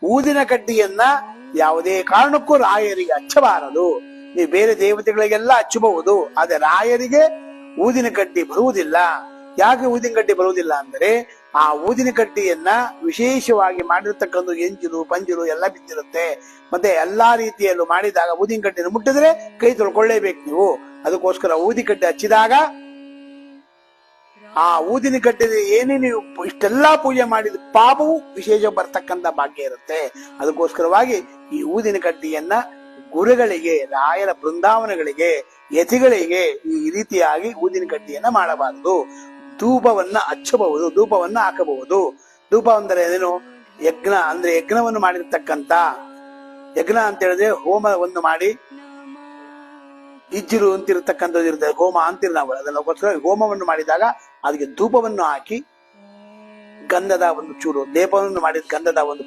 ಊದಿನ ಕಡ್ಡಿಯನ್ನ ಯಾವುದೇ ಕಾರಣಕ್ಕೂ ರಾಯರಿಗೆ ಹಚ್ಚಬಾರದು. ನೀವು ಬೇರೆ ದೇವತೆಗಳಿಗೆಲ್ಲ ಹಚ್ಚಬಹುದು, ಆದ್ರೆ ರಾಯರಿಗೆ ಊದಿನ ಕಡ್ಡಿ ಬರುವುದಿಲ್ಲ. ಯಾಕೆ ಊದಿನ ಕಡ್ಡಿ ಬರುವುದಿಲ್ಲ ಅಂದ್ರೆ ಆ ಊದಿನ ಕಡ್ಡಿಯನ್ನ ವಿಶೇಷವಾಗಿ ಮಾಡಿರ್ತಕ್ಕಂಥ ಎಂಜಲು ಪಂಜಲು ಎಲ್ಲ ಬಿದ್ದಿರುತ್ತೆ. ಮತ್ತೆ ಎಲ್ಲಾ ರೀತಿಯಲ್ಲೂ ಮಾಡಿದಾಗ ಊದಿನ ಕಡ್ಡಿಯನ್ನು ಮುಟ್ಟಿದ್ರೆ ಕೈ ತೊಳ್ಕೊಳ್ಳೇಬೇಕು ನೀವು. ಅದಕ್ಕೋಸ್ಕರ ಊದಿ ಕಡ್ಡಿ ಹಚ್ಚಿದಾಗ ಆ ಊದಿನ ಕಡ್ಡಿ ಏನೇ ನೀವು ಇಷ್ಟೆಲ್ಲಾ ಪೂಜೆ ಮಾಡಿದ ಪಾಪವು ವಿಶೇಷ ಬರ್ತಕ್ಕಂಥ ಭಾಗ್ಯ ಇರುತ್ತೆ. ಅದಕ್ಕೋಸ್ಕರವಾಗಿ ಈ ಊದಿನ ಕಡ್ಡಿಯನ್ನ ಗುರುಗಳಿಗೆ, ರಾಯರ ಬೃಂದಾವನಗಳಿಗೆ, ಯತಿಗಳಿಗೆ ಈ ರೀತಿಯಾಗಿ ಊದಿನ ಕಡ್ಡಿಯನ್ನ ಮಾಡಬಾರದು. ಧೂಪವನ್ನ ಹಚ್ಚಬಹುದು, ಧೂಪವನ್ನ ಹಾಕಬಹುದು. ಧೂಪ ಅಂದ್ರೆ ಏನು? ಯಜ್ಞ ಅಂದ್ರೆ ಯಜ್ಞವನ್ನು ಮಾಡಿರ್ತಕ್ಕಂಥ, ಯಜ್ಞ ಅಂತ ಹೇಳಿದ್ರೆ ಹೋಮವನ್ನು ಮಾಡಿ ಇಜ್ಜಿರು ಅಂತಿರತಕ್ಕಂಥದ್ದು ಇರುತ್ತೆ, ಹೋಮ ಅಂತಿರ್ ನಾವು. ಅದಕ್ಕೋಸ್ಕರ ಹೋಮವನ್ನು ಮಾಡಿದಾಗ ಅದಕ್ಕೆ ಧೂಪವನ್ನು ಹಾಕಿ ಗಂಧದ ಒಂದು ಚೂರು ಲೇಪವನ್ನು ಮಾಡಿದ ಗಂಧದ ಒಂದು